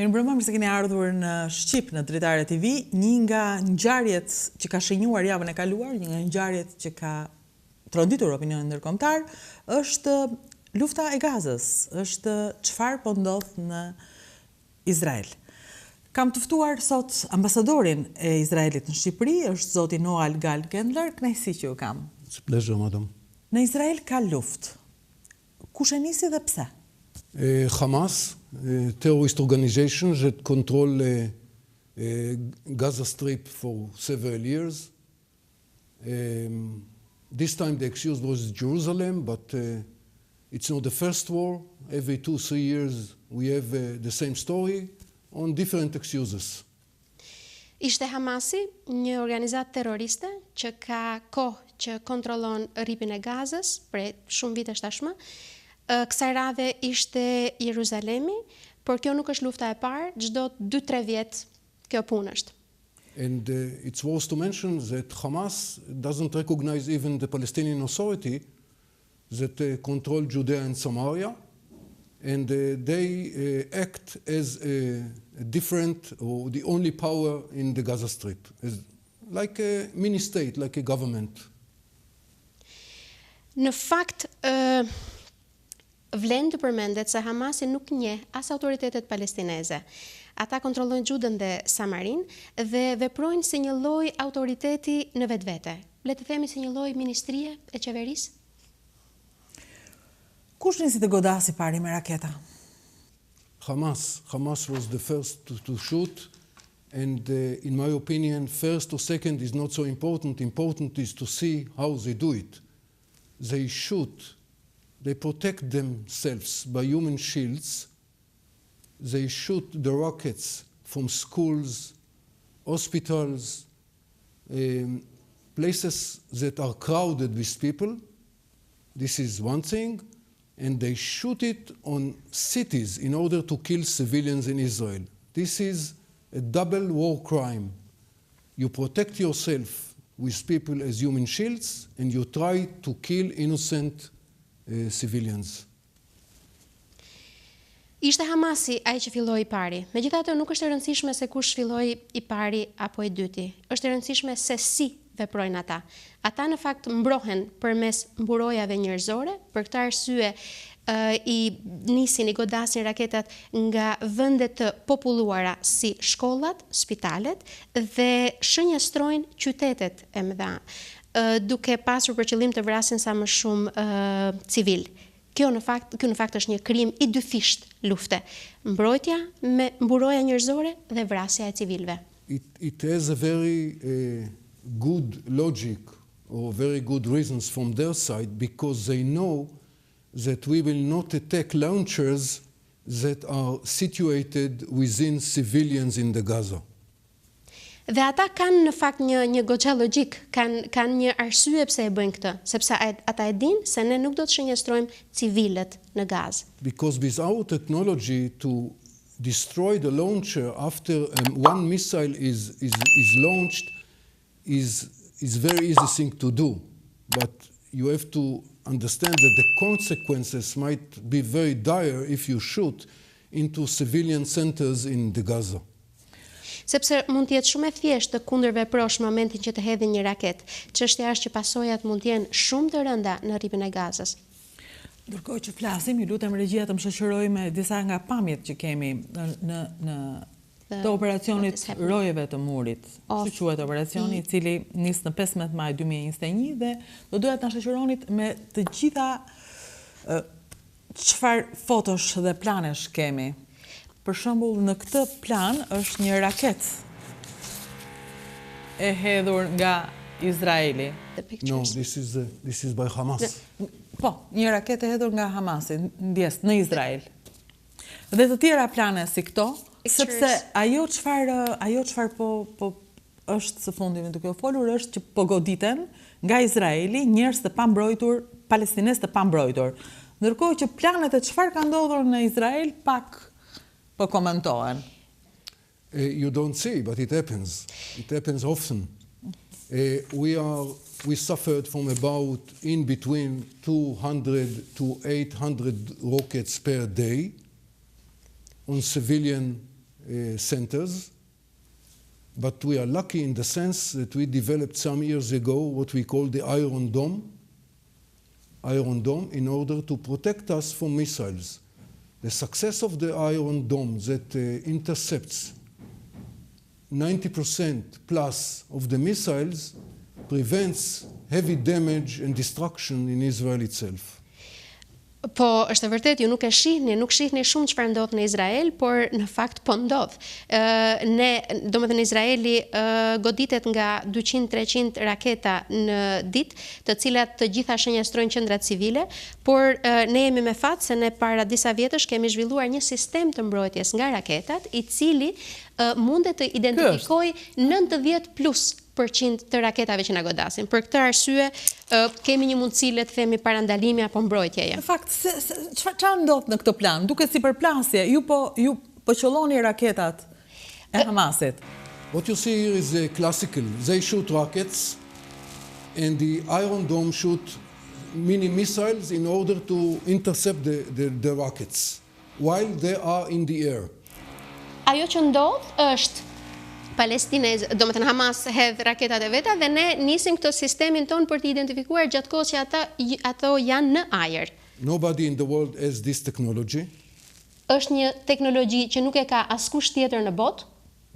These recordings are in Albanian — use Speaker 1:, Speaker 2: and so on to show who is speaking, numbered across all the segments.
Speaker 1: Mirëmbrëma, mirë se keni ardhur në Shqip në Dritare Tv. Një nga ngjarjet që ka shënjuar javën e kaluar, një nga ngjarjet që ka tronditur opinionin ndërkombëtar, është lufta e Gazës, është çfarë po ndodh në Izrael. Kam të ftuar sot ambasadorin e Izraelit në Shqipëri, është zoti Noah Gal Gendler, kënaqësi që ju kam.
Speaker 2: It's a pleasure, madam.
Speaker 1: Në Izrael ka luftë. Kush e nisi dhe pse?
Speaker 2: Hamas, terrorist organization that control Gaza Strip for several years. This time the excuse was Jerusalem, but it's not the first war. Every 2-3 years we have the same story on different excuses.
Speaker 3: Ishte Hamasi, një organizatë terroriste që ka kohë që kontrollon rripin e Gazës prej shumë vitesh tashmë. Kësaj radhe ishte Jeruzalemi, por kjo nuk është lufta e parë, çdo 2-3 vjet kjo punë është.
Speaker 2: And it's worth to mention that Hamas doesn't recognize even the Palestinian Authority that control Judea and Samaria, and they act as a different or the only power in the Gaza Strip, as like a mini state, like a government.
Speaker 3: Në fakt, vlen të përmendet se Hamasi nuk njeh as autoritetet palestineze. Ata kontrollojnë Gjudën dhe Samarin dhe veprojnë si një lloj autoriteti në vetvete. Le të themi si një lloj ministrie e qeverisë.
Speaker 1: Kush nisi të godasi pari me raketa?
Speaker 2: Hamas was the first to shoot, and in my opinion, first or second is not so important. Important is to see how they do it. They shoot. They protect themselves by human shields. They shoot the rockets from schools, hospitals, places that are crowded with people. This is one thing. And they shoot it on cities in order to kill civilians in Israel. This is a double war crime. You protect yourself with people as human shields, and you try to kill innocent civilians.
Speaker 3: Ishte Hamasi ai që filloi i pari. Megjithatë nuk është e rëndësishme se kush filloi i pari apo i dyti. Është e rëndësishme se si veprojnë ata. Ata në fakt mbrohen përmes mburojave njerëzore, për këtë arsye i nisin, i godasin raketat nga vende të populluara si shkollat, spitalet dhe shënjestrojnë qytetet e mëdha, duke pasur për qëllim të vrasin sa më shumë civil. Kjo në fakt është një krim i dyfisht lufte. Mbrojtja me mburoja njerëzore dhe vrasja e civilëve.
Speaker 2: It has a very good logic or very good reasons from their side, because they know that we will not attack launchers that are situated within civilians in the Gaza.
Speaker 3: Dhe ata kanë në fakt një goxha logjik, kanë një arsye pse e bëjnë këtë, sepse ata e dinë se ne nuk do të shënjestrojmë civilët në Gazë.
Speaker 2: Because with our technology to destroy the launcher after one missile is launched is very easy thing to do, but you have to understand that the consequences might be very dire if you shoot into civilian centers in the Gaza.
Speaker 3: Sepse mund të jetë shumë e thjeshtë të kundërveprosh momentin që të hedhin një raket. Çështja është që pasojat mund të jenë shumë të rënda në rripin e Gazës.
Speaker 1: Ndërkohë që flasim, ju lutem regjia të më shoqëroj me disa nga pamjet që kemi në të operacionit rojeve të murit. Kështu quhet operacioni, i cili nis në 15 maj 2021 dhe do doja të na shoqëronit me të gjitha çfarë fotosh dhe planesh kemi. Për shembull, në këtë plan është një raket e hedhur nga Izraeli.
Speaker 2: No, this is by Hamas.
Speaker 1: Po, një raket e hedhur nga Hamasi, ndjes në Izrael. Dhe të tjera plane si këto, sepse ajo çfarë po është së fundmi duke u folur është që po goditen nga Izraeli njerëz të pambrojtur, palestinezë të pambrojtur. Ndërkohë që planet e çfarë ka ndodhur në Izrael pak po komentohen.
Speaker 2: You don't see, but it happens. It happens often. We suffered from about in between 200 to 800 rockets per day on civilian centers, but we are lucky in the sense that we developed some years ago what we call the Iron Dome, in order to protect us from missiles. The success of the Iron Dome that intercepts 90% plus of the missiles prevents heavy damage and destruction in Israel itself.
Speaker 3: Po, është e vërtet, ju nuk shihni shumë çfarë ndodh në Izrael, por në fakt po ndodh. Domethënë Izraeli goditet nga 200-300 raketa në ditë, të cilat të gjitha shënjestrojnë qendrat civile, por ne jemi me fat se ne para disa vjetësh kemi zhvilluar një sistem të mbrojtjes nga raketat, i cili mundet të identifikojë 90% të raketave që na godasin. Për këtë arsye kemi një mundësi, le të themi, parandalimi apo mbrojtjeje.
Speaker 1: Në fakt, çfarë ndodh në këtë plan? Duket si përplasje, ju po qëlloni raketat e Hamasit.
Speaker 2: What you see here is classical. They shoot rockets and the Iron Dome shoot mini missiles in order to intercept the rockets while they are in the air.
Speaker 3: Ajo që ndodh është Palestinez, do të thënë Hamas hedh raketat e veta dhe ne nisim këtë sistemin ton për të identifikuar gjatë kohës që ato janë në ajër.
Speaker 2: Nobody in the world has this technology.
Speaker 3: Është një teknologji që nuk e ka askush tjetër në botë.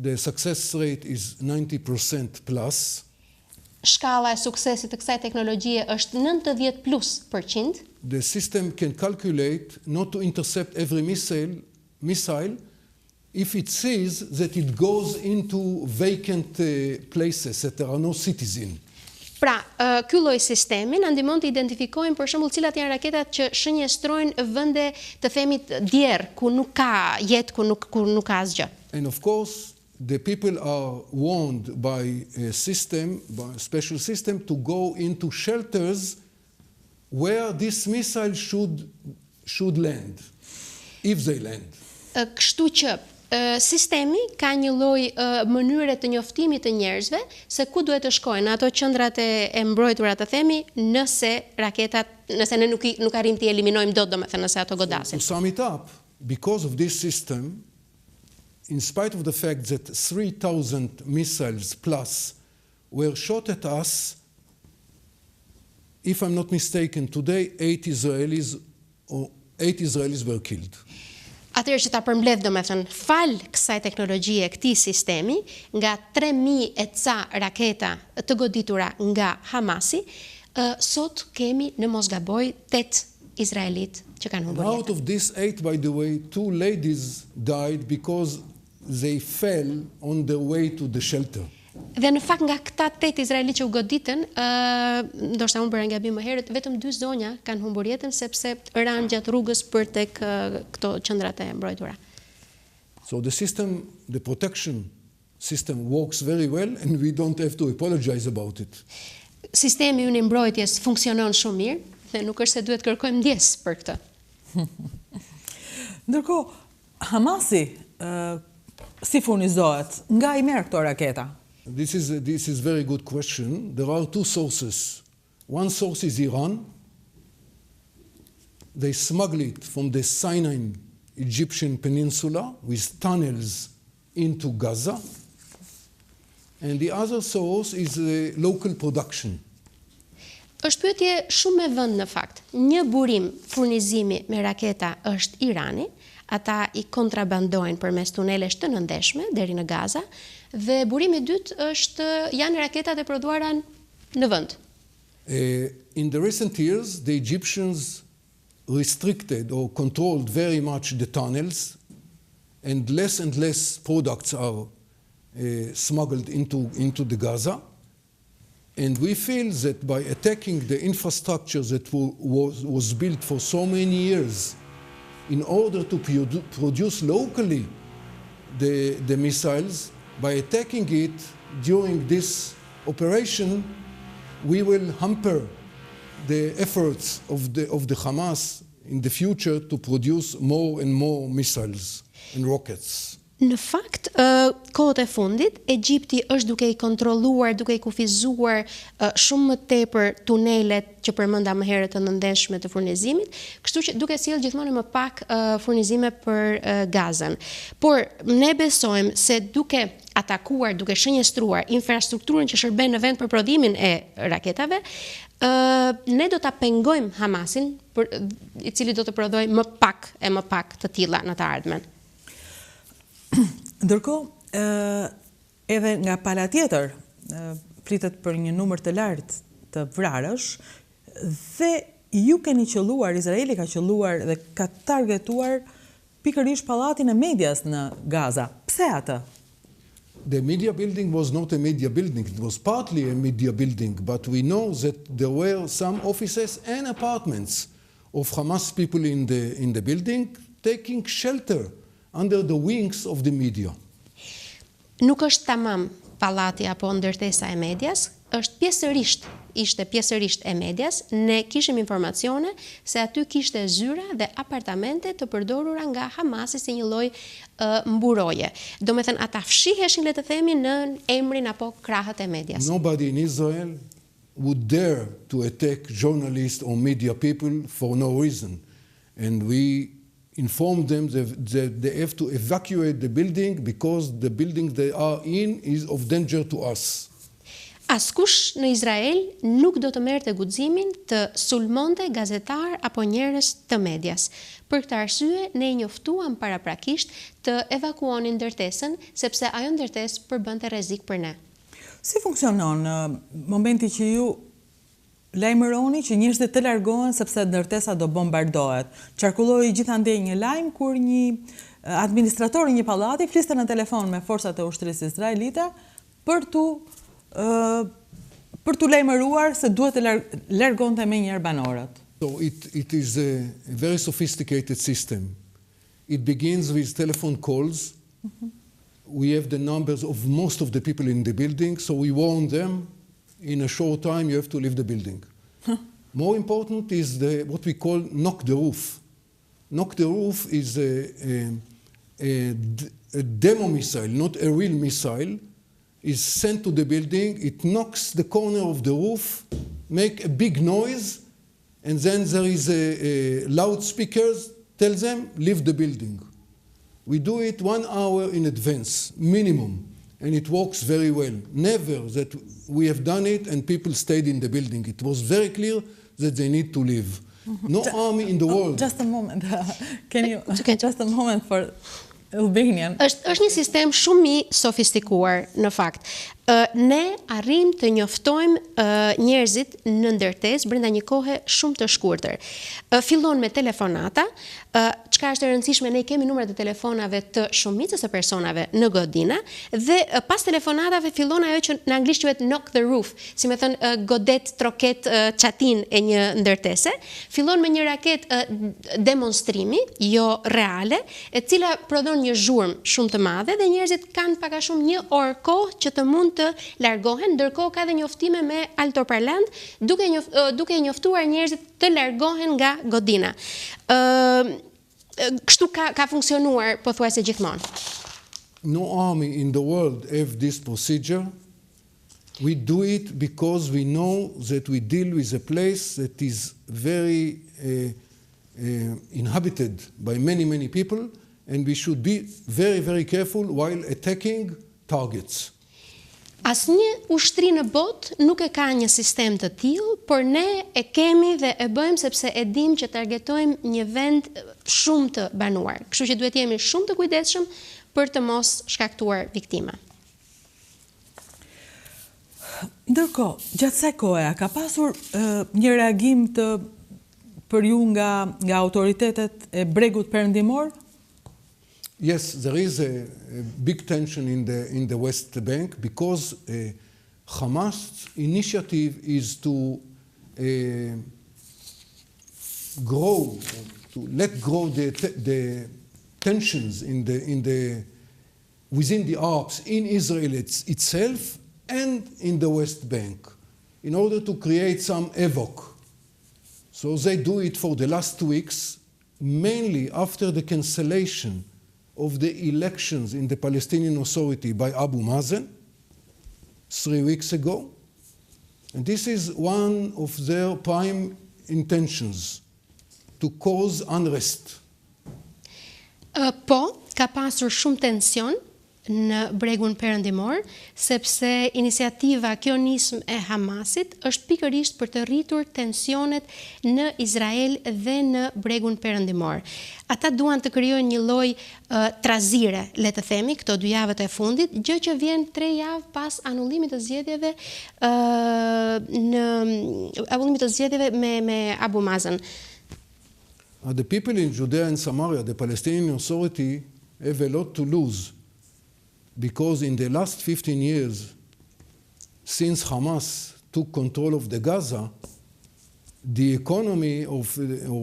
Speaker 2: The success rate is 90% plus.
Speaker 3: Shkalla e suksesit të kësaj teknologjie është 90+%.
Speaker 2: The system can calculate not to intercept every missile if it sees that it goes into vacant places that there are no citizens.
Speaker 3: Pra, ky lloj sistemi na ndihmon të identifikojmë për shembull cilat janë raketat që shënjestrojnë vende, të themi, djerë, ku nuk ka jetë, ku nuk ka asgjë.
Speaker 2: And of course, the people are warned by a special system to go into shelters where this missile should land, if they land.
Speaker 3: Kështu që sistemi ka një lloj mënyre të njoftimit të njerëzve se ku duhet të shkojnë ato qendrat e mbrojtura, të themi, nëse ne nuk arrim të eliminojmë dot, domethënë nëse ato godasin.
Speaker 2: To sum it up, because of this system, in spite of the fact that 3,000 missiles plus were shot at us, if I'm not mistaken, today 8 Israelis were killed.
Speaker 3: Atëherë që ta përmbledh, domethënë, fal kësaj teknologjie, këtij sistemi, nga 3.000 e ca raketa të goditura nga Hamasi, sot kemi, në mos gaboj, 8 izraelit që kanë humbur jetën.
Speaker 2: Out of these 8, by the way, 2 ladies died because they fell on their way to the shelter.
Speaker 3: Dhe në fakt nga këta 8 izraelit që u goditën, ndoshta unë bëra gabim më herët, vetëm 2 zonja kanë humbur jetën sepse ranë gjatë rrugës për tek këto qendrat e mbrojtura.
Speaker 2: So the protection system works very well and we don't have to apologize about it.
Speaker 3: Sistemi ynë i mbrojtjes funksionon shumë mirë dhe nuk është se duhet kërkojmë ndjes për këtë.
Speaker 1: Ndërkohë, Hamasi si furnizohet, nga i merr këto raketa?
Speaker 2: This is very good question. There are 2 sources. One source is Iran. They smuggle it from the Sinai Egyptian peninsula with tunnels into Gaza. And the other source is the local production.
Speaker 3: Është pyetje shumë e vënd në fakt. Një burim furnizimi me raketa është Irani, ata i kontrabandojnë përmes tunelesh të nëndeshme deri në Gaza, dhe burimi i dytë janë raketat e prodhuara në vend.
Speaker 2: In the recent years, the Egyptians restricted or controlled very much the tunnels, and less products are smuggled into the Gaza. And we feel that by attacking the infrastructure that was built for so many years in order to produce locally the missiles, by attacking it during this operation, we will hamper the efforts of the Hamas in the future to produce more and more missiles and rockets.
Speaker 3: Në fakt, kohët e fundit, Egjipti është duke i kontrolluar, duke i kufizuar shumë më tepër tunelet që përmenda më herët të nëndenshme të furnizimit, kështu që duke sjellë gjithmonë më pak furnizime për Gazën. Por ne besojmë se duke atakuar, duke shënjestruar infrastrukturën që shërben në vend për prodhimin e raketave, ne do ta pengojmë Hamasin, i cili do të prodhojë më pak të tilla në të ardhmen.
Speaker 1: Ndërkohë, edhe nga pala tjetër, flitet për një numër të lartë të vrarësh, dhe ju keni qelluar, Izraeli ka qelluar dhe ka targetuar pikërisht pallatin e medias në Gaza. Pse atë?
Speaker 2: The media building was not a media building. It was partly a media building, but we know that there were some offices and apartments of Hamas people in the building taking shelter under the wings of the media.
Speaker 3: Nuk është tamam pallati apo ndërtesa e medias, ishte pjesërisht e medias. Ne kishim informacione se aty kishte zyra dhe apartamente të përdorura nga Hamasi si një lloj mburoje. Domethënë ata fshiheshin, le të themi, në emrin apo krahët e medias.
Speaker 2: Nobody in Israel would dare to attack journalists or media people for no reason. And we informed them that they have to evacuate the building because the building they are in is of danger to us.
Speaker 3: Askush në Izrael nuk do të merrte guximin të sulmonte gazetar apo njerëz të medias. Për këtë arsye, ne i njoftuam paraprakisht të evakuonin ndërtesën, sepse ajo ndërtesë përbënte rrezik për ne.
Speaker 1: Si funksionon në momenti që ju lajmëroni që njerëzit të largohen sepse ndërtesa do bombardohet? Qarkulloi gjithandej një lajm kur një administrator i një pallati fliste në telefon me forcat e ushtrisë izraelite për tu lajmëruar se duhet të largonte menjëherë banorët.
Speaker 2: So it is a very sophisticated system. It begins with telephone calls. We have the numbers of most of the people in the building, so we warn them. In a short time, you have to leave the building. More important is what we call knock the roof. Knock the roof is a demo missile, not a real missile, is sent to the building. It knocks the corner of the roof, make a big noise, and then there is a loudspeakers, tell them, leave the building. We do it 1 hour in advance, minimum. And it works very well. Never that we have done it and people stayed in the building. It was very clear that they need to leave. No army in the world.
Speaker 1: Just a moment. Just a moment for Albanian.
Speaker 3: Është një sistem shumë i sofistikuar në fakt. Ne arrim të njoftojmë njerëzit në ndërtesë brenda një kohe shumë të shkurtër. Fillon me telefonata, çka është e rëndësishme, ne kemi numrat e telefonave të shumicës së personave në godina dhe pas telefonatave fillon ajo që në anglisht quhet knock the roof, si më thën godet troket çatin e një ndërtese. Fillon me një raketë demonstrimi, jo reale, e cila prodhon një zhurmë shumë të madhe dhe njerëzit kanë pak a shumë një orë kohë që të mund të largohen, ndërkohë ka dhe njoftime me altoparlant duke njoftuar njerëzit të largohen nga godina. Kështu ka funksionuar pothuajse gjithmonë.
Speaker 2: No army in the world have this procedure. We do it because we know that we deal with a place that is very inhabited by many people, and we should be very, very careful while attacking targets.
Speaker 3: Asnjë ushtri në botë nuk e ka një sistem të tillë, por ne e kemi dhe e bëjmë sepse e dim që targetojmë një vend shumë të banuar. Kështu që duhet jemi shumë të kujdesshëm për të mos shkaktuar viktima.
Speaker 1: Ndërkohë, gjatë kësaj kohe ka pasur një reagim për ju nga autoritetet e bregut perëndimor?
Speaker 2: Yes, there is a big tension in the West Bank because Hamas' initiative is to let grow the tensions within the Arabs, in Israel itself, and in the West Bank, in order to create some havoc. So they do it for the last 2 weeks, mainly after the cancellation of the elections in the Palestinian Authority by Abu Mazen 3 weeks ago. And this is one of their prime intentions, to cause unrest.
Speaker 3: Po, ka pasur shumë tension në bregun perëndimor, sepse iniciativa kjo nismë e Hamasit është pikërisht për të rritur tensionet në Izrael dhe në bregun perëndimor. Ata duan të krijojnë një lloj trazire, le të themi, këto 2 javët e fundit, gjë që vjen 3 javë pas anullimit të zgjedhjeve me Abu Mazen.
Speaker 2: The people in Judea and Samaria, the Palestinian Authority, have a lot to lose, because in the last 15 years, since Hamas took control of the Gaza, the economy or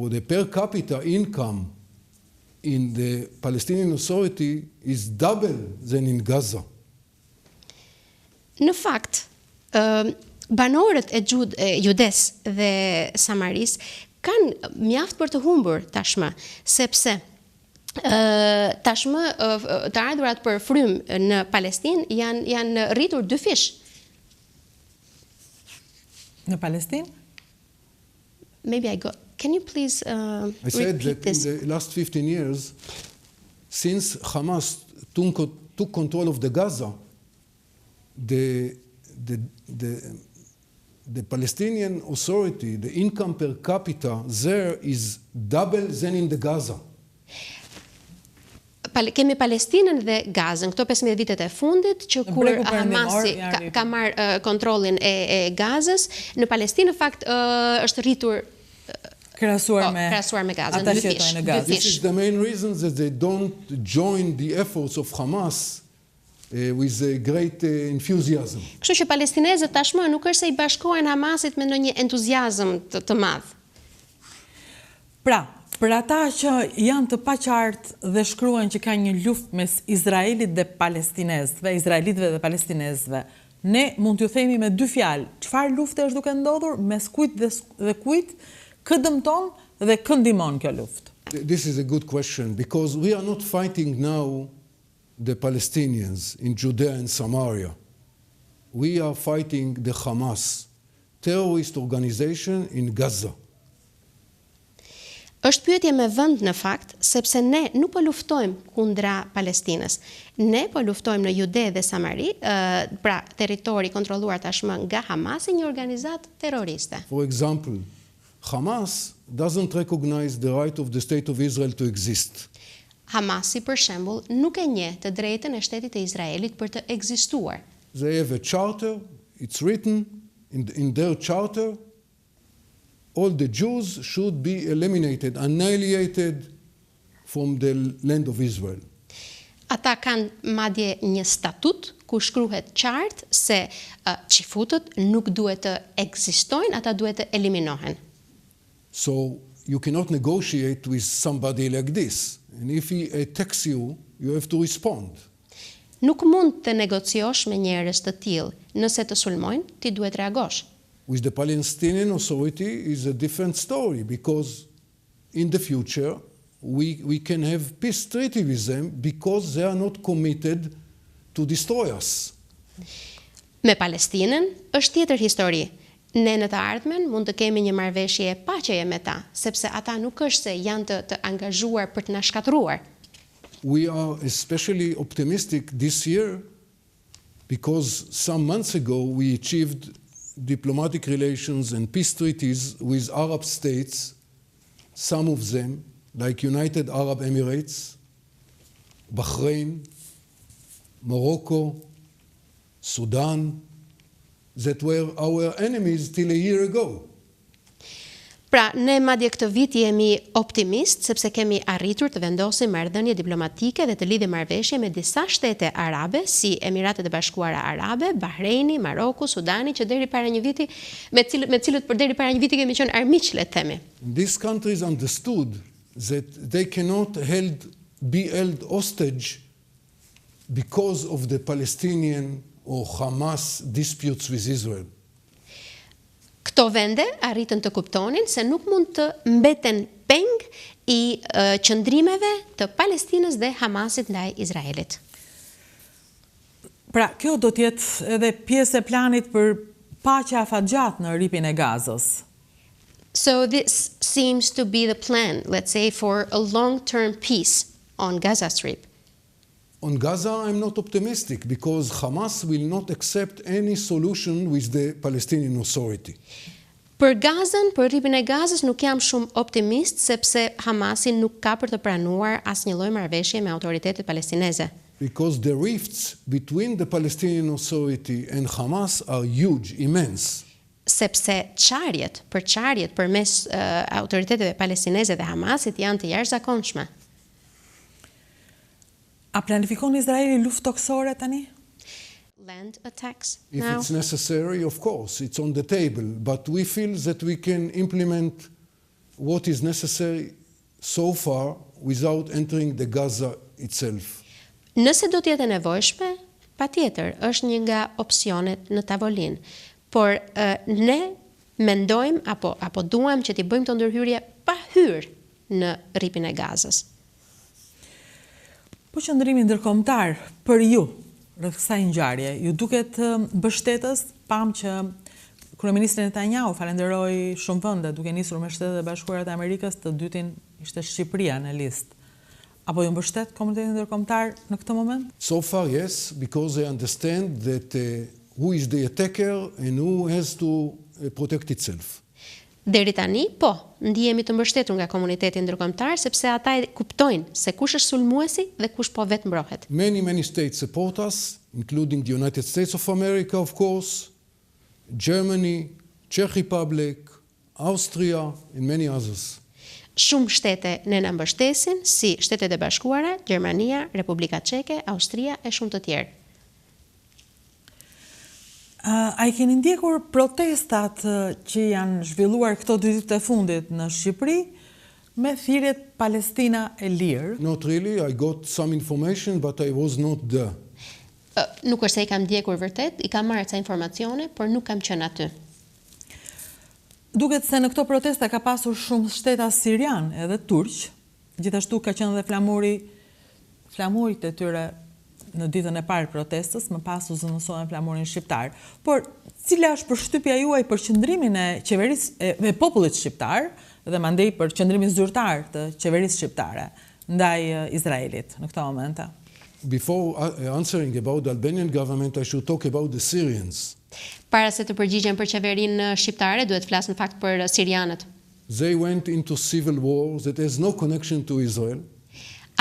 Speaker 2: the per capita income in the Palestinian Authority is double than in Gaza.
Speaker 3: Në fakt, banorët e Judes dhe Samaris kanë mjaft për të humbur tashmë, sepse tashmë të ardhurat për frymë në Palestinë janë rritur 2 fish.
Speaker 1: Në Palestinë?
Speaker 3: Maybe I got. Can you please
Speaker 2: I said
Speaker 3: repeat
Speaker 2: that
Speaker 3: this?
Speaker 2: in the last 15 years, since Hamas took control of the Gaza, the Palestinian Authority, the income per capita there is double than in the Gaza.
Speaker 3: Kemi Palestinën dhe Gazën, këto 15 vitet e fundit, që kur Hamasi ka marrë kontrollin e Gazës, në Palestinë në fakt është rritur krahasuar me Gazën.
Speaker 1: Ata që jetojnë në Gazë.
Speaker 2: This is the main reason that they don't join the efforts of Hamas with a great enthusiasm.
Speaker 3: Kështu që palestinezët tashmë nuk është se i bashkohen Hamasit me ndonjë entuziazëm të madh.
Speaker 1: Pra, për ata që janë të paqartë dhe shkruan që ka një luftë mes Izraelit dhe palestinezëve, izraelitëve dhe palestinezëve, ne mund t'ju themi me 2 fjalë, çfarë lufte është duke ndodhur, mes kujt dhe kujt, kë dëmton dhe kë ndihmon kjo luftë?
Speaker 2: This is a good question, because we are not fighting now the Palestinians in Judea and Samaria. We are fighting the Hamas, terrorist organization in Gaza.
Speaker 3: Është pyetje me vend në fakt, sepse ne nuk po luftojmë kundra Palestinës. Ne po luftojmë në Jude dhe Samari, pra territori kontrolluar tashmë nga Hamasi, një organizatë terroriste.
Speaker 2: For example, Hamas doesn't recognize the right of the State of Israel to exist.
Speaker 3: Hamasi, për shembull, nuk e njeh të drejtën e shtetit të Izraelit për të ekzistuar.
Speaker 2: They have a charter, it's written in their charter, all the Jews should be eliminated, annihilated from the land of Israel.
Speaker 3: Ata kanë madje një statut ku shkruhet qartë se qifutët nuk duhet të ekzistojnë, ata duhet të eliminohen.
Speaker 2: So you cannot negotiate with somebody like this. And if he attacks you, you have to respond.
Speaker 3: Nuk mund të negociosh me njerëz të tillë. Nëse të sulmojnë, ti duhet reagosh.
Speaker 2: With the Palestinian Authority is a different story, because in the future we can have peace treaty with them because they are not committed to destroy us.
Speaker 3: Me Palestinën është tjetër histori. Ne në të ardhmen mund të kemi një marrëveshje paqeje me ta, sepse ata nuk është se janë të angazhuar për të na shkatruar.
Speaker 2: We are especially optimistic this year because some months ago we achieved diplomatic relations and peace treaties with Arab states, some of them, like United Arab Emirates, Bahrain, Morocco, Sudan, that were our enemies till a year ago.
Speaker 3: Pra, ne madje këtë vit jemi optimist, sepse kemi arritur të vendosim marrëdhënie diplomatike dhe të lidhim marrëveshje me disa shtete arabe, si Emiratet e Bashkuara Arabe, Bahreini, Maroku, Sudani, që deri para një viti, me cilët për deri para një viti kemi qenë armiq, le të themi.
Speaker 2: These countries understood that they cannot be held hostage because of the Palestinian or Hamas disputes with Israel.
Speaker 3: Këto vende arritën të kuptonin se nuk mund të mbeten peng i qëndrimeve të Palestinës dhe Hamasit ndaj Izraelit.
Speaker 1: Pra, kjo do t'jetë edhe pjesë e planit për paqja afatgjat në rripin e Gazës.
Speaker 3: So this seems to be the plan, let's say, for a long-term peace on Gaza Strip.
Speaker 2: On Gaza, I'm not optimistic because Hamas will not accept any solution with the Palestinian Authority.
Speaker 3: Për Gazën, për rripin e Gazës nuk jam shumë optimist sepse Hamasi nuk ka për të pranuar asnjë lloj marrëveshje me autoritetet palestineze.
Speaker 2: Because the rifts between the Palestinian Authority and Hamas are huge, immense.
Speaker 3: Sepse qarjet përmes autoriteteve palestineze dhe Hamasit janë të jashtëzakonshme.
Speaker 1: A planifikon Izraeli luftë toksore tani?
Speaker 3: Land attacks
Speaker 2: If
Speaker 3: now.
Speaker 2: it's necessary, of course, it's on the table. But we feel that we can implement what is necessary so far without entering the Gaza itself.
Speaker 3: Nëse do të jetë e nevojshme, patjetër, është një nga opsionet në tavolinë. Por ne mendojmë apo duam që t'i bëjmë të ndërhyrje pa hyrë në rripin e Gazës.
Speaker 1: Po qëndrimi ndërkombëtar për ju rreth kësaj ngjarje, ju duket mbështetës, pam që kryeministri Netanyahu falenderoi shumë vende duke nisur me Shtetet e Bashkuara të Amerikës, të dytin ishte Shqipëria në listë. Apo ju mbështet komunitetin ndërkombëtar në këtë moment?
Speaker 2: So far, yes, because they understand that who is the attacker and who has to protect itself.
Speaker 3: Deri tani, po, ndihemi të mbështetur nga komuniteti ndërkombëtar sepse ata kuptojnë se kush është sulmuesi dhe kush po vetë mbrohet.
Speaker 2: Many states support us, including the United States of America, of course, Germany, Czech Republic, Austria, and many others.
Speaker 3: Shumë shtete ne na mbështesin, si Shtetet e Bashkuara, Gjermania, Republika Çeke, Austria e shumë të tjerë.
Speaker 1: A i keni ndjekur protestat që janë zhvilluar këto 2 ditë të fundit në Shqipëri me thirrjet Palestina e lirë?
Speaker 2: Not really. I got some information, but I was not there.
Speaker 3: Nuk është se i kam ndjekur vërtet, i kam marrë ca informacione, por nuk kam qenë aty.
Speaker 1: Duket se në këto protesta ka pasur shumë shteta sirian edhe turq, gjithashtu ka qenë dhe flamurit e tyre në ditën e parë protestës, më pas u zëvendësohen flamurin shqiptar. Por cila është përshtypja juaj për qëndrimin e qeverisë e popullit shqiptar dhe mandej për qëndrimin zyrtar të qeverisë shqiptare ndaj Izraelit në këto momente?
Speaker 2: Before answering about the Albanian government, I should talk about the Syrians.
Speaker 3: Para se të përgjigjem për qeverinë shqiptare, duhet flas në fakt për sirianët.
Speaker 2: They went into civil war that has no connection to Israel.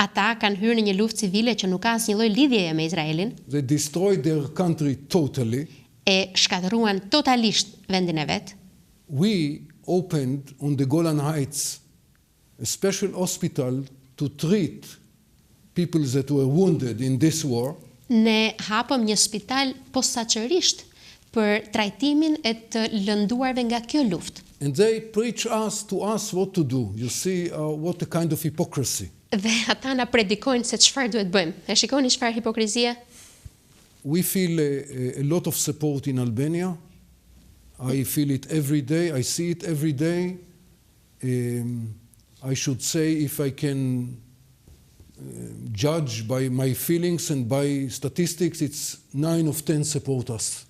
Speaker 3: Ata kanë hyrë në një luftë civile që nuk ka asnjë lloj lidhjeje me Izraelin.
Speaker 2: They destroyed their country totally.
Speaker 3: E shkatëruan totalisht vendin e vet.
Speaker 2: We opened on the Golan Heights a special hospital to treat people that were wounded in this war.
Speaker 3: Ne hapëm një spital posaçërisht për trajtimin e të lënduarve nga kjo luftë.
Speaker 2: And they preach to us what to do. You see what a kind of hypocrisy.
Speaker 3: Dhe ata na predikojnë se çfarë duhet bëjmë. E shikoni çfarë hipokrizie?
Speaker 2: We feel a lot of support in Albania. I feel it every day. I see it every day. I should say, if I can judge by my feelings and by statistics, it's 9 of 10 support us.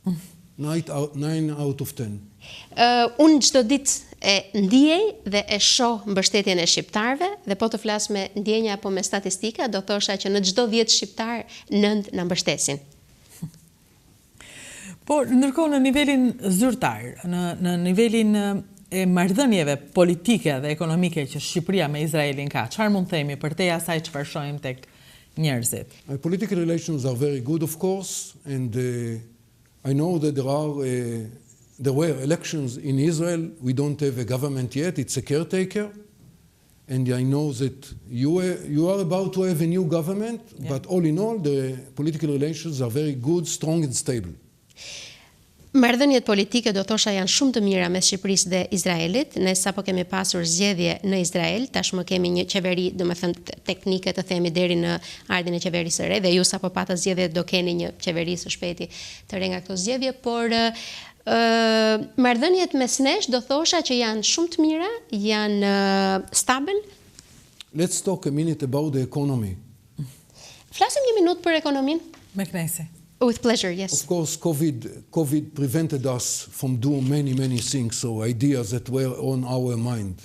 Speaker 2: 9 out of 10.
Speaker 3: Unë çdo ditë e ndjej dhe e shoh mbështetjen e shqiptarëve dhe po të flas me ndjenja apo me statistika, do thosha që në çdo 10 shqiptar 9 na mbështesin.
Speaker 1: Po, ndërkohë në nivelin zyrtar, në nivelin e marrëdhënieve politike dhe ekonomike që Shqipëria me Izraelin ka, çfarë mund themi përtej asaj çfarë shohim tek njerëzit?
Speaker 2: Political relations are very good, of course, and I know that there were elections in Israel. We don't have a government yet. It's a caretaker. And I know that you are about to have a new government, but all in all, the political relations are very good, strong and stable.
Speaker 3: Marrëdhëniet politike do thosha janë shumë të mira mes Shqipërisë dhe Izraelit. Ne sapo kemi pasur zgjedhje në Izrael, tashmë kemi një qeveri, domethënë teknike të themi deri në ardhin e qeverisë së re, dhe ju sapo patët zgjedhje do keni një qeveri së shpejti të re nga këto zgjedhje, por marrëdhëniet mes nesh do thosha që janë shumë të mira, janë stabil.
Speaker 2: Let's talk a minute about the economy.
Speaker 3: Flasim një minutë për ekonominë?
Speaker 1: Me kënaqësi.
Speaker 3: With pleasure, yes.
Speaker 2: Of course, COVID prevented us from doing many things, so ideas that were on our mind.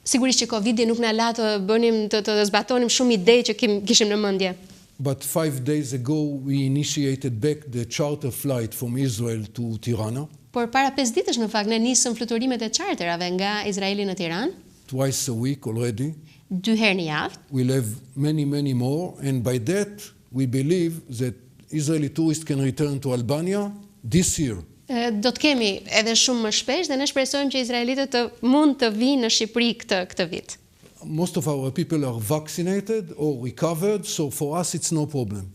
Speaker 3: Sigurisht që Covidi nuk na la të bënim të zbatonim shumë ide që kishim në mendje.
Speaker 2: But 5 days ago, we initiated back the charter flight from Israel to Tirana.
Speaker 3: Por para 5 ditësh në fakt ne nisëm fluturimet e charterave nga Izraeli në Tiranë.
Speaker 2: Twice a week already.
Speaker 3: 2 herë në javë.
Speaker 2: We'll have many more, and by that we believe that Israeli tourists can return to Albania this year.
Speaker 3: Do të kemi edhe shumë më shpesh dhe ne shpresojmë që izraelitët mund të vinë në Shqipëri këtë vit.
Speaker 2: Most of our people are vaccinated or recovered, so for us it's no problem.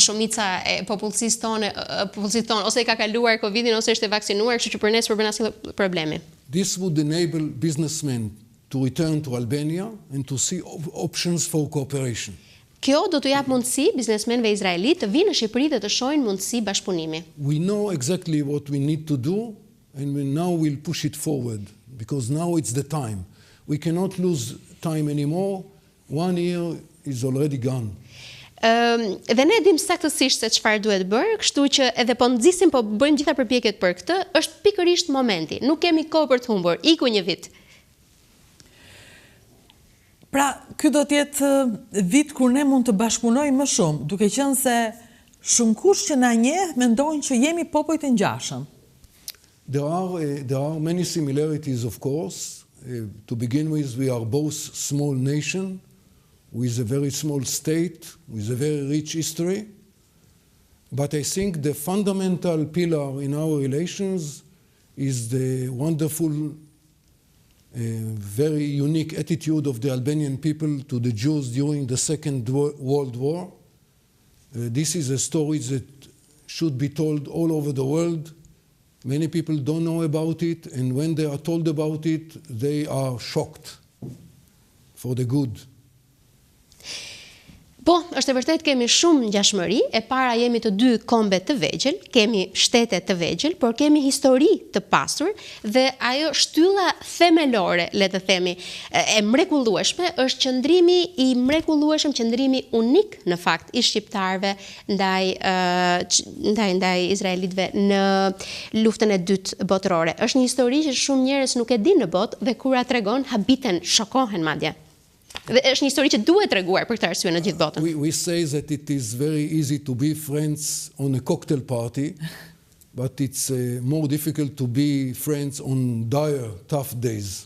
Speaker 3: Shumica e popullsisë tonë ose e ka kaluar Covidin ose është e vaksinuar, kështu që për ne s'po bën asnjë problemi.
Speaker 2: This would enable businessmen to return to Albania and to see options for cooperation.
Speaker 3: Kjo do të jap mundësi biznesmenëve izraelit të vinë në Shqipëri dhe të shohin mundësi bashkëpunimi.
Speaker 2: We know exactly what we need to do, and now we'll push it forward, because now it's the time. We cannot lose time anymore. 1 year is already gone.
Speaker 3: Dhe ne dim saktësisht se çfarë duhet bërë, kështu që edhe po nxisim, po bëjmë gjitha përpjekjet për këtë, është pikërisht momenti. Nuk kemi kohë për të humbur. Iku një vit.
Speaker 1: Pra, ky do të jetë vit kur ne mund të bashkëpunojmë më shumë, duke qenë se shumë kush që na njeh mendojnë që jemi popujt e ngjashëm.
Speaker 2: There are many similarities, of course. To begin with, we are both small nation with a very small state, with a very rich history. But I think the fundamental pillar in our relations is the wonderful, very unique attitude of the Albanian people to the Jews during the Second World War. This is a story that should be told all over the world. Many people don't know about it, and when they are told about it, they are shocked for the good.
Speaker 3: Po, është e vërtet kemi shumë ngjashmëri, e para jemi të dy kombe të vegjël, kemi shtete të vegjël, por kemi histori të pasur dhe ajo shtylla themelore, le të themi, e mrekullueshme është qëndrimi i mrekullueshëm, qëndrimi unik në fakt i shqiptarëve ndaj izraelitëve në luftën e dytë botërore. Është një histori që shumë njerëz nuk e dinë në botë dhe kur a tregon habiten, shokohen madje. Dhe është një histori që duhet treguar për këtë arsye në gjithë botën.
Speaker 2: We say that it is very easy to be friends on a cocktail party, but it's more difficult to be friends on dire, tough days.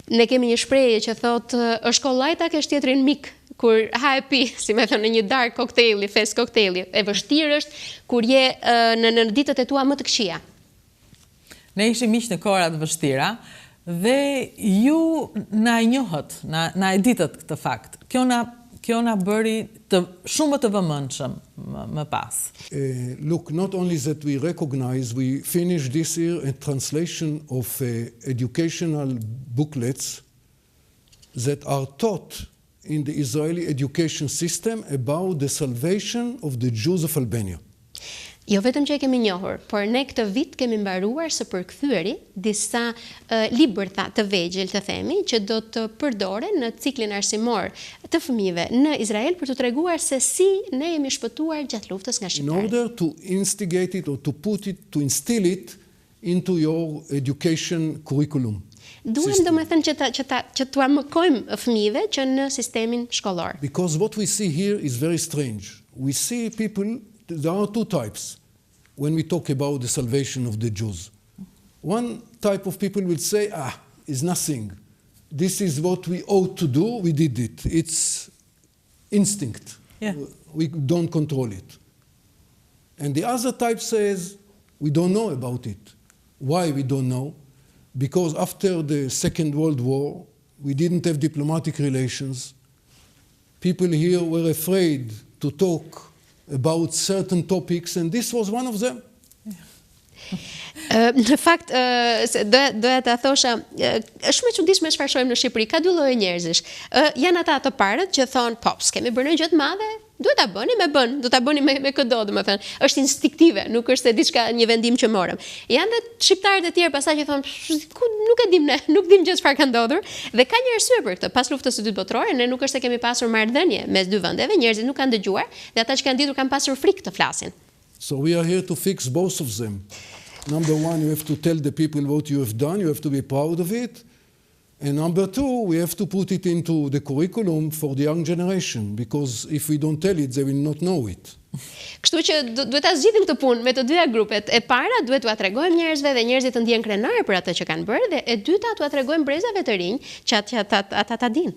Speaker 3: Ne kemi një shprehje që thotë është kollaj ta kesh tjetrin mik kur ha e pi, si më thënë, në një dark kokteili, fest kokteili. E vështirë është kur je në ditët e tua më të këqija.
Speaker 1: Ne ishim miq në kohëra të vështira. Dhe ju na e njohët, na e ditët këtë fakt. Kjo na bëri shumë të vëmendshëm më pas.
Speaker 2: Look, not only that we recognize, we finished this year a translation of educational booklets that are taught in the Israeli education system about the salvation of the Jews of Albania.
Speaker 3: Jo vetëm që e kemi njohur, por ne këtë vit kemi mbaruar së përkthyeri disa libra të vegjël, të themi, që do të përdoren në ciklin arsimor të fëmijëve në Izrael për të treguar se si ne jemi shpëtuar gjatë luftës nga shqiptarët.
Speaker 2: In order to instigate it or to instill it into your education curriculum.
Speaker 3: Duhem domethënë që t'ua mëkojmë fëmijëve që në sistemin shkollor.
Speaker 2: Because what we see here is very strange. We see people. There are two types when we talk about the salvation of the Jews. One type of people will say, it's nothing. This is what we ought to do, we did it. It's instinct.
Speaker 1: Yeah.
Speaker 2: We don't control it. And the other type says, we don't know about it. Why we don't know? Because after the Second World War, we didn't have diplomatic relations. People here were afraid to talk about certain topics, and this was one of them.
Speaker 3: Në fakt, doja ta thosha, është shumë e çuditshme çfarë shohim në Shqipëri. Ka dy lloje njerëzish. Janë ata të parët që thonë, po, s'kemi bërë gjë të madhe, duhet ta bëni do ta bëni me këdo, domethënë, është instinktive, nuk është se diçka një vendim që morëm. Janë dhe shqiptarët e tjerë pastaj që thonë, nuk e dim ne, nuk dim gjë çfarë ka ndodhur, dhe ka një arsye për këtë. Pas luftës së dytë botërore, ne nuk është se kemi pasur marrëdhënie mes dy vendeve, njerëzit nuk kanë dëgjuar, dhe ata që kanë ditur kanë pasur frikë të flasin.
Speaker 2: So we are here to fix both of them. Number one, you have to tell the people what you have done, you have to be proud of it. And number two, we have to put it into the curriculum for the young generation, because if we don't tell it, they will not know it.
Speaker 3: Kështu që duhet ta zgjidhim këtë punë me të dyja grupet. E para duhet t'ua tregojmë njerëzve dhe njerëzit të ndjen krenar për atë që kanë bërë, dhe e dyta t'ua tregojmë brezave të rinj që ata ta dinë.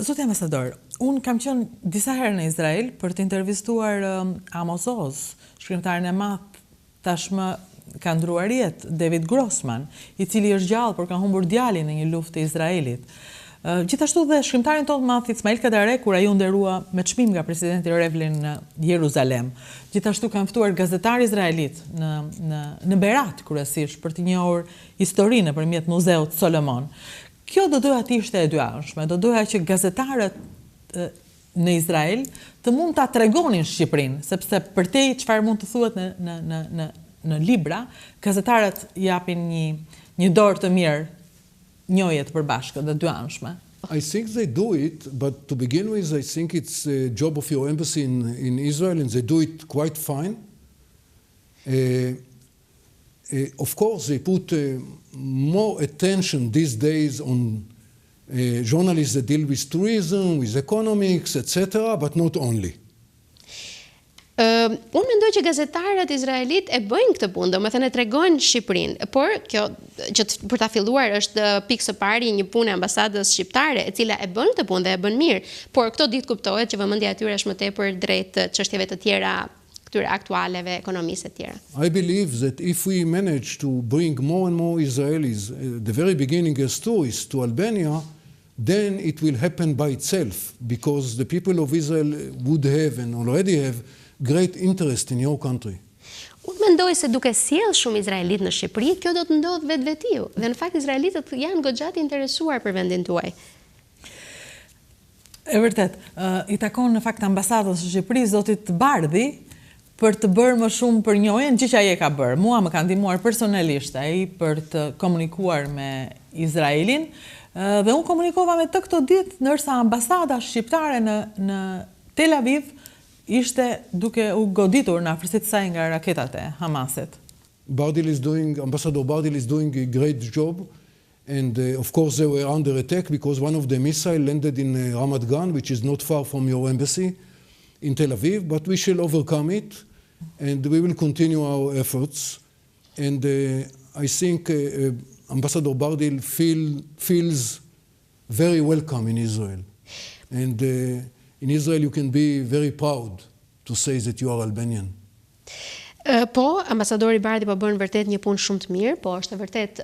Speaker 1: Zoti ambasador, unë kam qenë disa herë në Izrael për të intervistuar Amosos, shkrimtarin e madh tashmë ka ndruar jetë, David Grossman, i cili është gjallë por ka humbur djalin në një luftë të Izraelit. Gjithashtu dhe shkrimtarin tonë madh Ismail Kadare, kur ai u nderua me çmim nga presidenti Revlin në Jeruzalem. Gjithashtu kanë ftuar gazetar izraelit në Berat kryesisht për të njohur historinë nëpërmjet muzeut Solomon. Kjo do doja të ishte e dyanshme, do doja që gazetarët në Izrael të mund ta tregonin Shqipërinë, sepse përtej çfarë mund të thuhet në libra, gazetarët japin një dorë të mirë njohje të përbashkët dhe dyanshme.
Speaker 2: I think they do it, but to begin with, I think it's a job of your embassy in Israel, and they do it quite fine. Of course, they put more attention these days on journalists that deal with tourism, with economics, etc., but not only.
Speaker 3: Unë mendoj që gazetarët izraelit e bëjnë këtë punë, domethënë e tregojnë Shqipërinë, por kjo që për ta filluar është pikë së pari një punë e ambasadës shqiptare, e cila e bën këtë punë dhe e bën mirë, por këto ditë kuptohet që vëmendja e tyre është më tepër drejt çështjeve të tjera, këtyre aktualeve, ekonomisë e tjera.
Speaker 2: I believe that if we manage to bring more and more Israelis at the very beginning as tourists to Albania, then it will happen by itself, because the people of Israel would have and already have great interest in your country.
Speaker 3: Unë mendoj se duke sjell shumë izraelit në Shqipëri, kjo do të ndodhë vetvetiu, dhe në fakt izraelitët janë goxha të interesuar për vendin tuaj.
Speaker 1: E vërtet, i takon në fakt ambasadës së Shqipërisë zotit Bardhi për të bërë më shumë për njohjen, gjë që ai e ka bërë. Mua më ka ndihmuar personalisht ai për të komunikuar me Izraelin, dhe unë komunikova me të këto ditë, ndërsa ambasada shqiptare në Tel Aviv ishte duke u goditur në afërsitë saj nga raketat e Hamasit.
Speaker 2: Ambassador Bardil is doing a great job, and of course they were under attack because one of the missiles landed in Ramat Gan, which is not far from your embassy in Tel Aviv, but we shall overcome it, and we will continue our efforts. And I think Ambassador Bardil feels very welcome in Israel. And in Israel, you can be very proud to say that you are Albanian.
Speaker 3: Po, ambasadori Bardhi po bën vërtet një punë shumë të mirë, po është vërtet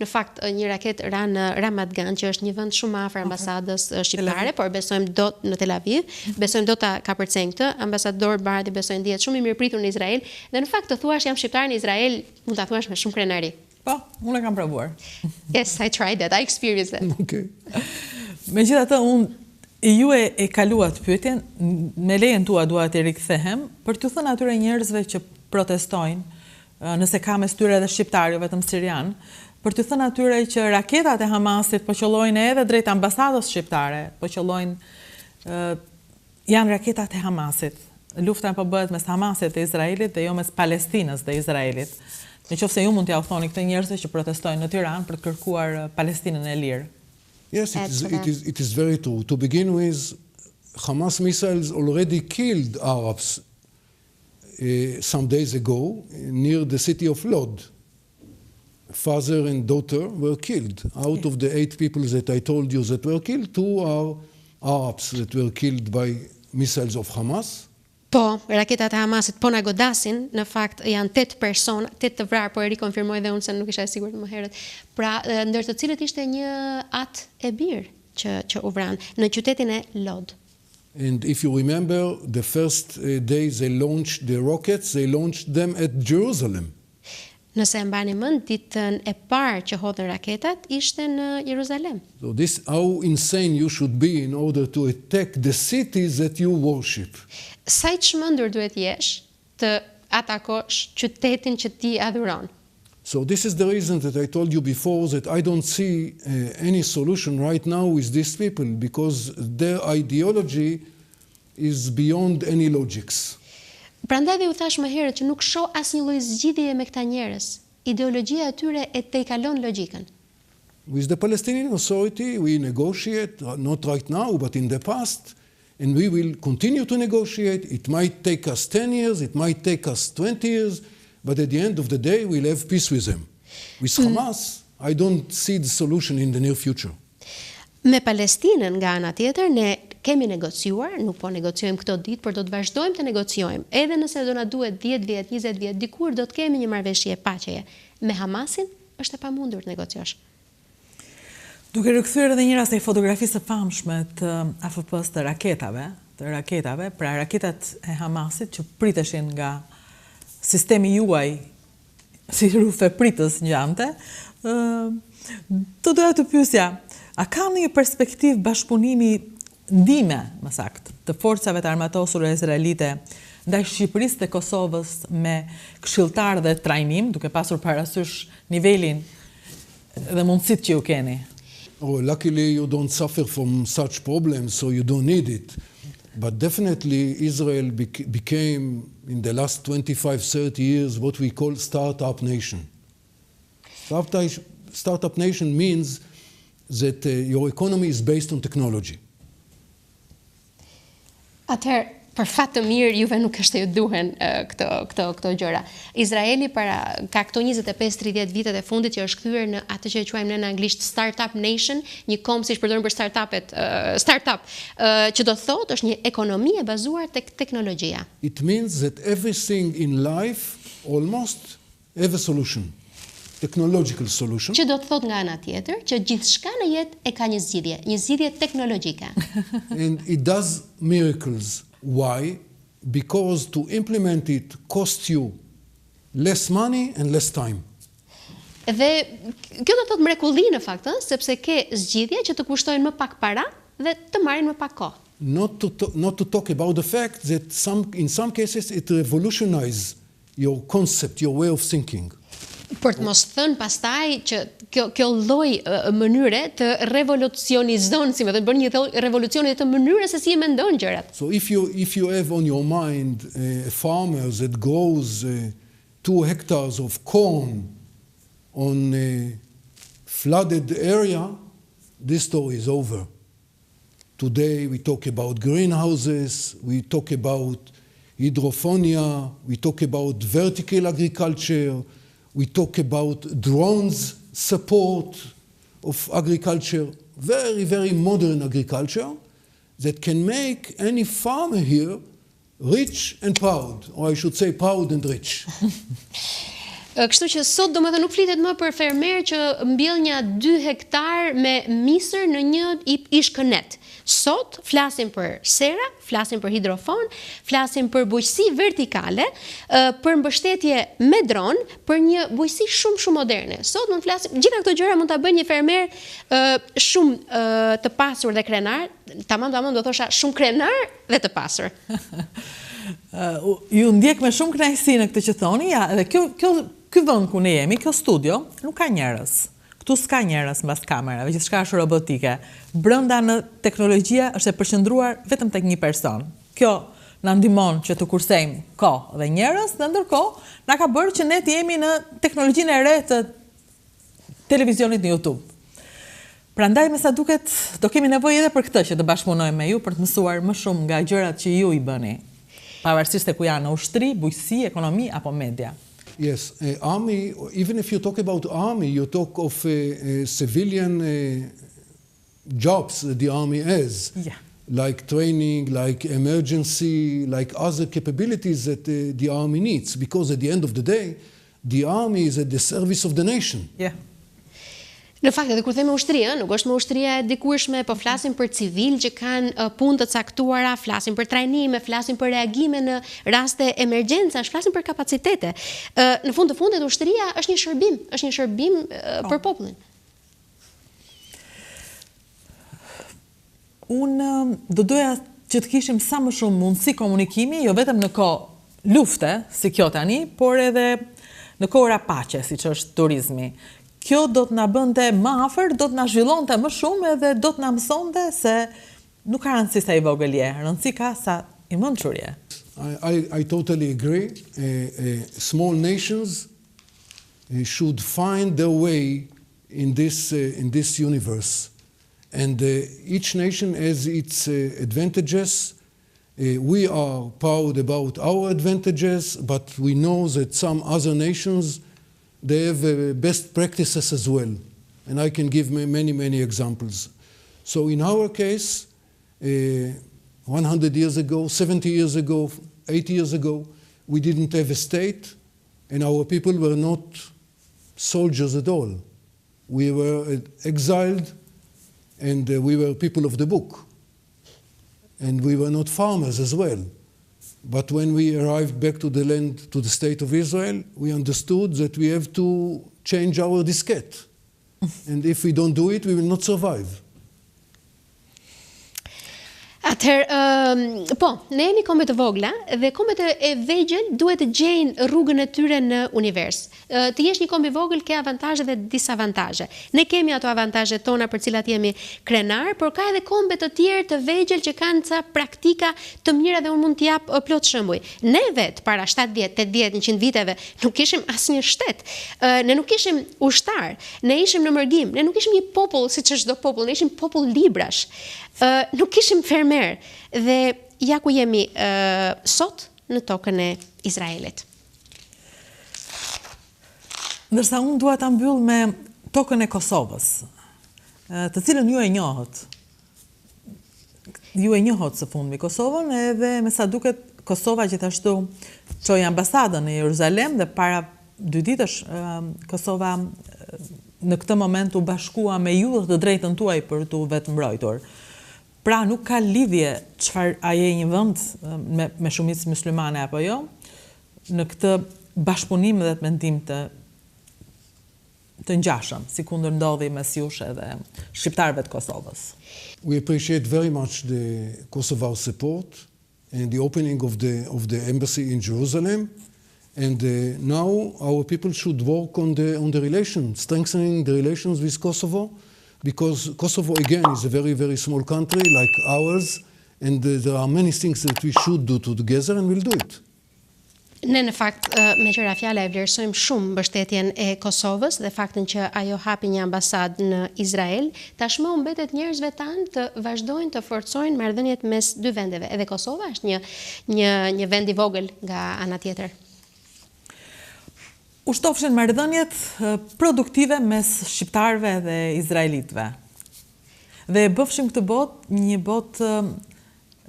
Speaker 3: në fakt një raket ra në Ramat Gan, që është një vend shumë afër ambasadës shqiptare, por besojmë do në Tel Aviv, besojmë do ta kapërcejnë këtë. Ambasador Bardhi besojmë ndihet shumë i mirëpritur në Izrael, dhe në fakt të thuash jam shqiptar në Izrael, mund ta thuash me shumë krenari.
Speaker 1: Po, unë e kam provuar.
Speaker 3: Yes, I tried that. I experienced that.
Speaker 2: Okay.
Speaker 1: Megjithatë, unë ju e kaluat pyetjen, me lejen tua dua të rikthehem për t'u thënë atyre njerëzve që protestojnë, nëse ka mes tyre edhe shqiptar, jo vetëm sirian, për t'u thënë atyre që raketat e Hamasit po qëllojnë edhe drejt ambasadës shqiptare, po qëllojnë janë raketat e Hamasit. Lufta po bëhet mes Hamasit dhe Izraelit dhe jo mes Palestinës dhe Izraelit. Nëse ju mund t'ia u thoni këto njerëzve që protestojnë në Tiranë për të kërkuar Palestinën e lirë.
Speaker 2: Yes, it is very true. To begin with, Hamas missiles already killed Arabs some days ago near the city of Lod. Father and daughter were killed. Out of the 8 people that I told you that were killed, 2 are Arabs that were killed by missiles of Hamas.
Speaker 3: Po, raketat e Hamasit po na godasin, në fakt janë 8 persona, 8 të vrarë, po e rikonfirmoj dhe unë se nuk isha e sigurt më herët. Pra, ndër të cilët ishte një at e birë që u vran në qytetin e Lod.
Speaker 2: And if you remember, the first day they launched the rockets, they launched them at Jerusalem.
Speaker 3: Nëse e mbani mend, ditën e parë që hodhën raketat ishte në Jeruzalem.
Speaker 2: So this how insane you should be in order to attack the cities that you worship.
Speaker 3: Sa I çmendur duhet jesh të atakosh qytetin që ti adhuron.
Speaker 2: So this is the reason that I told you before that I don't see any solution right now with these people because their ideology is beyond any logics.
Speaker 3: Prandaj dhe u thash më herët që nuk shoh asnjë lloj zgjidhjeje me këta njerëz. Ideologjia e tyre e tejkalon logjikën.
Speaker 2: With the Palestinian Authority we negotiate, not right now but in the past, and we will continue to negotiate. It might take us 10 years, it might take us 20 years, but at the end of the day we'll have peace with them. With Hamas, I don't see the solution in the near future.
Speaker 3: Me Palestinën nga ana tjetër ne kemi negociuar, nuk po negociojmë këto ditë, por do të vazhdojmë të negociojmë. Edhe nëse do na duhet 10 vjet, 20 vjet, dikur do të kemi një marrëveshje paqeje. Me Hamasin është e pamundur të negociosh.
Speaker 1: Duke rikthyer edhe një rast e fotografisë së famshme të AFP-s të raketave, pra raketat e Hamasit që priteshin nga sistemi juaj si rufe pritës ngjante, të doja të pyesja, a ka një perspektivë bashkëpunimi ndihme, më saktë, të forcave të armatosura izraelite ndaj Shqipërisë dhe Kosovës me këshilltar dhe trajnim, duke pasur parasysh nivelin dhe mundësitë që ju keni?
Speaker 2: Oh, luckily you don't suffer from such problems, so you don't need it. But definitely Israel became, in the last 25-30 years, what we call startup nation. Startup nation means that your economy is based on technology.
Speaker 3: Atëherë, për fat të mirë, juve nuk është ju duhen këto gjëra. Izraeli ka këto 25-30 vitet e fundit që është kthyer në atë që quajmë ne në anglisht startup nation, një kom siç përdorim për startup, që do thotë është një ekonomi e bazuar tek teknologjia.
Speaker 2: It means that everything in life almost have a solution. Technological solution.
Speaker 3: Që do të thotë nga ana tjetër që gjithçka në jetë e ka një zgjidhje teknologjike.
Speaker 2: And it does miracles. Why? Because to implement it costs you less money and less time.
Speaker 3: Dhe kjo do të thotë mrekulli në fakt, sepse ke zgjidhje që të kushtojnë më pak para dhe të marrin më pak kohë.
Speaker 2: Not to talk about the fact that in some cases it revolutionizes your concept, your way of thinking.
Speaker 3: Për të mos thënë pastaj që kjo lloj mënyre të revolucionizon, si më thënë, bën një revolucion të mënyrës se si e mendon gjërat.
Speaker 2: So if you have on your mind a farmer that grows 2 hectares of corn on a flooded area, this story is over. Today we talk about greenhouses, we talk about hydroponics, we talk about vertical agriculture, we talk about drones support of agriculture, very, very modern agriculture that can make any farmer here rich and proud, or I should say proud and rich.
Speaker 3: Kështu që sot domethënë nuk flitet më për fermer që mbjell një 2 hektar me misër në një ish-kënet. Sot flasim për sera, flasim për hidrofon, flasim për bujqësi vertikale, për mbështetje me dron, për një bujqësi shumë moderne. Sot mund flasim, gjitha këto gjëra mund ta bëjë një fermer shumë të pasur dhe krenar, tamam do thosha shumë krenar dhe të pasur.
Speaker 1: Ju ndjek me shumë kënaqësi në këtë që thoni, ja, dhe ky vend ku ne jemi, kjo studio, nuk ka njerëz. Këtu s'ka njerëz mbas kamerave, gjithçka është robotike. Brenda në teknologjia është e përqendruar vetëm tek një person. Kjo na ndihmon që të kursejmë kohë dhe njerëz, dhe ndërkohë na ka bërë që ne të jemi në teknologjinë e re të televizionit në YouTube. Prandaj me sa duket do kemi nevojë edhe për këtë që të bashkëpunojmë me ju për të mësuar më shumë nga gjërat që ju I bëni, pavarësisht se ku janë në ushtri, bujqësi, ekonomi apo media.
Speaker 2: Yes, army, even if you talk about army, you talk of civilian jobs that the army has,
Speaker 1: Yeah.
Speaker 2: like training, like emergency, like other capabilities that the army needs, because at the end of the day, the army is at the service of the nation.
Speaker 1: Yeah.
Speaker 3: Në fakt, edhe kur themi ushtri, nuk është më ushtria e dikurshme, po flasim për civil që kanë punë të caktuara, flasim për trajnime, flasim për reagime në raste emergjencash, flasim për kapacitete. Në fund të fundit, ushtria është një shërbim për popullin.
Speaker 1: Unë do doja që të kishim sa më shumë mundësi komunikimi, jo vetëm në kohë lufte, si kjo tani, por edhe në kohëra paqe, si që është turizmi. Kjo do të na bënte më afër, do të na zhvillonte më shumë edhe do të na mësonte se nuk ka rëndësi sa i vogël je, rëndësi ka sa i mençur je.
Speaker 2: I totally agree. Small nations should find their way in this universe. And each nation has its advantages. We are proud about our advantages, but we know that some other nations, they have best practices as well. And I can give many examples. So in our case, 100 years ago, 70 years ago, 80 years ago, we didn't have a state, and our people were not soldiers at all. We were exiled, and we were people of the book. And we were not farmers as well. But when we arrived back to the land, to the state of Israel, we understood that we have to change our diskette. And if we don't do it, we will not survive.
Speaker 3: Atëherë, po, ne jemi kombe të vogla dhe kombet e vegjël duhet të gjejnë rrugën e tyre në univers. Të jesh një komb i vogël ke avantazhe dhe disavantazhe. Ne kemi ato avantazhet tona për cilat jemi krenar, por ka edhe kombe të tjerë të vegjël që kanë ca praktika të mira dhe unë mund t'i jap plot shembuj. Ne vet para 70, 80, 100 viteve nuk kishim asnjë shtet. Ne nuk kishim ushtar, ne ishim në mërgim, ne nuk ishim një popull siç çdo popull, ne ishim popull librash. Nuk kishim fermer dhe ja ku jemi sot në tokën e Izraelit.
Speaker 1: Ndërsa unë dua ta mbyll me tokën e Kosovës, të cilën ju e njohët. Ju e njohët së fundmi Kosovën, edhe me sa duket Kosova gjithashtu çoi ambasadën në Jeruzalem dhe para 2 ditësh Kosova në këtë moment u bashkua me ju të drejtën tuaj për t'u vetë mbrojtur. Pra nuk ka lidhje çfarë a je një vend me shumicë muslimane apo jo, në këtë bashkëpunim dhe të mendim të ngjashëm, si kundër ndodhi mes jush edhe shqiptarëve të Kosovës.
Speaker 2: We appreciate very much the Kosovar support and the opening of the embassy in Jerusalem. And now our people should work on the relations, strengthening the relations with Kosovo, because Kosovo, again, is a very small country like ours, and there are many things that we should do together, and we'll do it.
Speaker 3: Ne në fakt me qëra fjala e vlerësojmë shumë mbështetjen e Kosovës dhe faktin që ajo hapi një ambasadë në Izrael, tashmë u mbetet njerëzve tanë të vazhdojnë të forcojnë marrëdhëniet mes dy vendeve. Edhe Kosova është një vend i vogël nga ana tjetër.
Speaker 1: U shtofshin marrëdhëniet produktive mes shqiptarëve dhe izraelitëve. Dhe bëfshim këtë botë një botë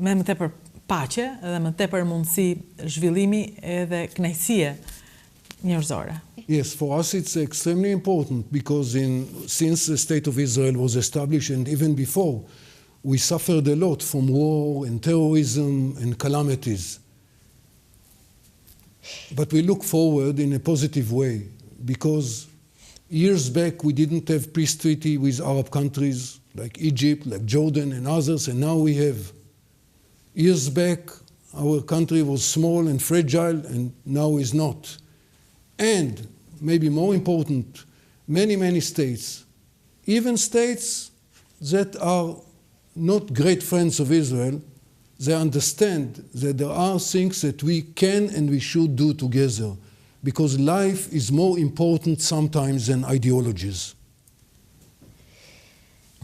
Speaker 1: me më tepër paqe dhe më tepër mundësi zhvillimi edhe kënaqësie njerëzore.
Speaker 2: Yes, for us it's extremely important because since the State of Israel was established and even before, we suffered a lot from war and terrorism and calamities. But we look forward in a positive way because years back we didn't have peace treaty with Arab countries like Egypt, like Jordan and others, and now we have. Years back our country was small and fragile and now is not. And maybe more important, many states, even states that are not great friends of Israel, they understand that there are things that we can and we should do together because life is more important sometimes than ideologies.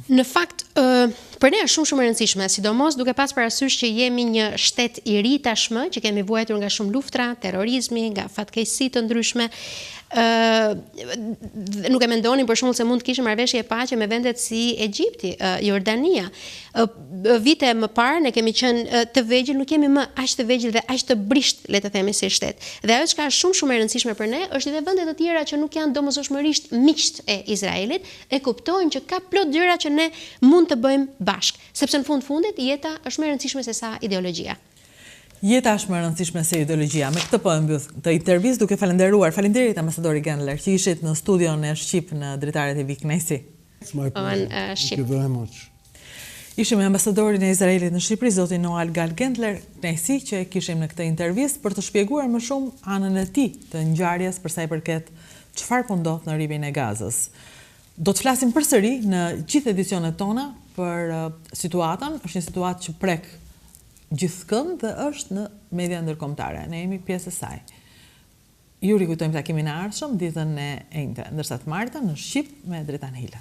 Speaker 3: Në fakt, për ne është shumë e rëndësishme, sidomos duke pas parasysh që jemi një shtet i ri tashmë, që kemi vuajtur nga shumë luftra, terrorizmi, nga fatkeqësi të ndryshme. Nuk e mendonin për shembull se mund të kishte marrëveshje paqe me vendet si Egjipti, Jordania. Vite më parë ne kemi qenë të vegjël, nuk jemi më aq të vegjël dhe aq të brisht, le të themi, si shtet. Dhe ajo çka është shumë e rëndësishme për ne është edhe vende të tjera që nuk janë domosdoshmërisht miqt e Izraelit, e kuptojnë që ka plot gjëra që ne mund të bëjmë bashk, sepse në fundit jeta është më e rëndësishme se sa ideologjia. Jeta është më e rëndësishme se ideologjia. Me këtë po e mbyll të intervistë duke falenderuar. Faleminderit ambasadori Gendler që ishit në studion e Shqip në Dritare Tv. Kënaqësi.
Speaker 2: It's my pleasure. Thank you very much.
Speaker 1: Ishim me ambasadorin e Izraelit në Shqipëri, zotin Noah Gal Gendler. Kënaqësi që kishim në këtë intervistë për të shpjeguar më shumë anën e tij të ngjarjes për sa i përket çfarë po ndodh në rripin e Gazës. Do të flasim përsëri në gjithë edicionet tona për situatën. Është një situatë që prek gjithkënd dhe është në media ndërkombëtare. Ne jemi pjesë e saj. Ju rikujtojmë takimin e ardhshëm ditën e njëjtë, ndërsa të martën në Shqip me Dritan Hila.